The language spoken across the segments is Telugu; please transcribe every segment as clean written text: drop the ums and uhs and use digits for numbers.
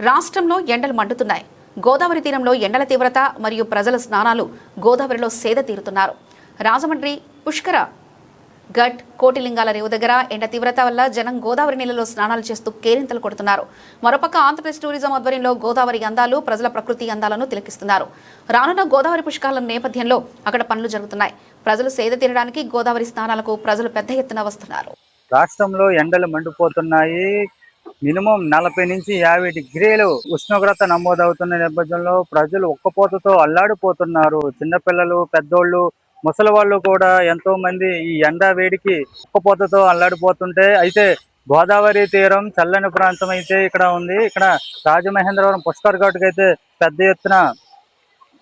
రాష్ట్రంలో ఎండలు మండుతున్నాయి. గోదావరి తీరంలో ఎండల తీవ్రత మరియు ప్రజల స్నానాలు గోదావరిలో సేద తీరుతున్నారు. రాజమండ్రి పుష్కర ఘట్ కోటిలింగాల రేవు దగ్గర ఎండ తీవ్రత వల్ల జనం గోదావరి నీళ్ళలో స్నానాలు చేస్తూ కేరింతలు కొడుతున్నారు. మరోపక్క ఆంధ్రప్రదేశ్ టూరిజం ఆధ్వర్యంలో గోదావరి అందాలు, ప్రజల ప్రకృతి అందాలను తిలకిస్తున్నారు. రానున్న గోదావరి పుష్కరాల నేపథ్యంలో అక్కడ పనులు జరుగుతున్నాయి. ప్రజలు సేద తీరడానికి గోదావరి స్నానాలకు ప్రజలు పెద్ద ఎత్తున వస్తున్నారు. రాష్ట్రంలో ఎండలు మండిపోతున్నాయి. మినిమం 40 నుంచి 50 డిగ్రీలు ఉష్ణోగ్రత నమోదవుతున్న నేపథ్యంలో ప్రజలు ఒక్కపోతతో అల్లాడిపోతున్నారు. చిన్నపిల్లలు, పెద్దోళ్ళు, ముసలి వాళ్ళు కూడా ఎంతో మంది ఈ ఎండ వేడికి ఒక్కపోతతో అల్లాడిపోతుంటే, అయితే గోదావరి తీరం చల్లని ప్రాంతం అయితే ఇక్కడ ఉంది. ఇక్కడ రాజమహేంద్రవరం పుష్కర్ ఘాట్కి అయితే పెద్ద ఎత్తున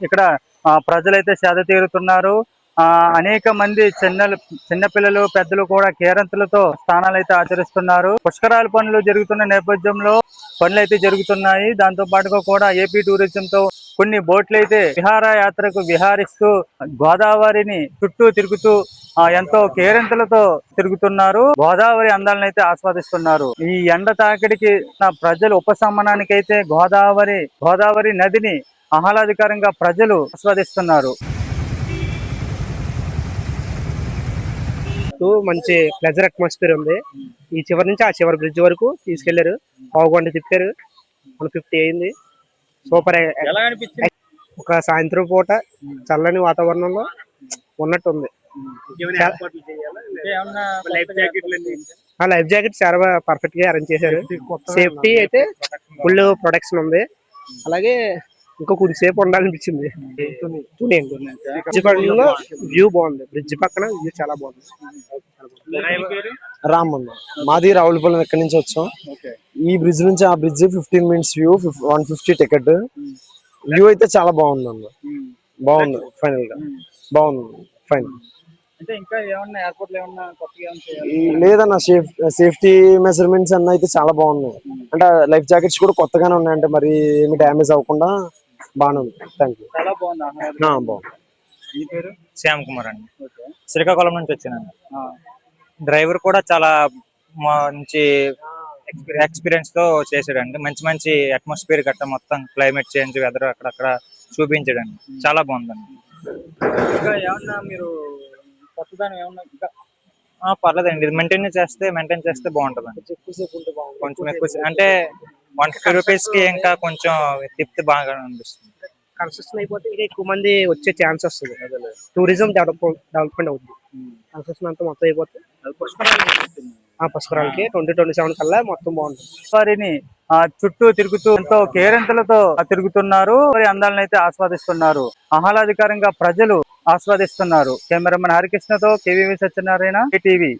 ఇక్కడ ప్రజలైతే సేద తీరుతున్నారు. అనేక మంది చిన్నపిల్లలు, పెద్దలు కూడా కేరింతలతో స్నానాలు అయితే ఆచరిస్తున్నారు. పుష్కరాల పనులు జరుగుతున్న నేపథ్యంలో పనులు అయితే జరుగుతున్నాయి. దాంతో పాటుగా కూడా ఏపీ టూరిజంతో కొన్ని బోట్లు అయితే విహారయాత్రకు విహారిస్తూ గోదావరిని చుట్టూ తిరుగుతూ ఎంతో కేరింతలతో తిరుగుతున్నారు. గోదావరి అందాలను అయితే ఆస్వాదిస్తున్నారు. ఈ ఎండ తాకిడికి ప్రజలు ఉపశమనానికి అయితే గోదావరి నదిని ఆహ్లాదకరంగా ప్రజలు ఆస్వాదిస్తున్నారు. మంచి ప్లెజర్ అట్మాస్ఫియర్ ఉంది. ఈ చివరి నుంచి ఆ చివరి బ్రిడ్జ్ వరకు తీసుకెళ్లారు. పావుగంట తిప్పారు. 150 అయింది. సూపర్. ఒక సాయంత్రం పూట చల్లని వాతావరణంలో ఉన్నట్టుంది. లైఫ్ జాకెట్ చాలా పర్ఫెక్ట్ గా అరేంజ్ చేశారు. సేఫ్టీ అయితే ఫుల్ ప్రొటెక్షన్ ఉంది. అలాగే ఇంకా కొంచెంసేపు ఉండాలనిపించింది. వ్యూ బాగుంది. బ్రిడ్జ్ పక్కన వ్యూ చాలా బాగుంది. రామన్న మాది రావులపల్లి, ఎక్కడి నుంచి వచ్చాం. ఈ బ్రిడ్జ్ నుంచి ఆ bridge 15 minutes view, 150 ticket. View అయితే చాలా బాగుంది అన్న. బాగుంది. ఫైనల్ గా బాగుంది. ఫైనల్ లేదన్న, సేఫ్టీ మెజర్మెంట్స్ అన్న అయితే చాలా బాగున్నాయి. అంటే లైఫ్ జాకెట్స్ కూడా కొత్తగానే ఉన్నాయి. అంటే మరి ఏమి డ్యామేజ్ అవ్వకుండా బాగానే ఉంది. Thank you. బాగుంది. శ్యామ్ కుమార్ అండి, శ్రీకాకుళం నుంచి వచ్చానండి. డ్రైవర్ కూడా చాలా మంచి ఎక్స్పీరియన్స్ తో చేసాడండి. మంచి మంచి అట్మాస్ఫియర్ గట్ట మొత్తం క్లైమేట్ చేంజ్, వెదర్ అక్కడక్కడ చూపించాడండి. చాలా బాగుందండి. పర్లేదండి, ఇది మెయింటైన్ చేస్తే బాగుంటుంది. కొంచెం ఎక్కువ అంటే 150 రూపీస్ కి ఇంకా కొంచెం తిప్పితే బాగా అనిపిస్తుంది. కన్స్ట్రక్షన్ అయిపోతే ఇంకా ఎక్కువ మంది వచ్చే ఛాన్స్ వస్తుంది. టూరిజం డెవలప్మెంట్ అవుతుంది. కన్స్ట్రక్షన్ అంతా మొత్తం అయిపోతే పుష్కరాలకి 2027 కల్లా మొత్తం బాగుంటుంది. వారిని చుట్టూ తిరుగుతూ ఎంతో కేరింతలతో తిరుగుతున్నారు. వారి అందాలను అయితే ఆస్వాదిస్తున్నారు. ఆహ్లాదకరంగా ప్రజలు ఆస్వాదిస్తున్నారు. కెమెరామెన్ హరికృష్ణతో కేవీవి సత్యనారాయణ, టీవీ.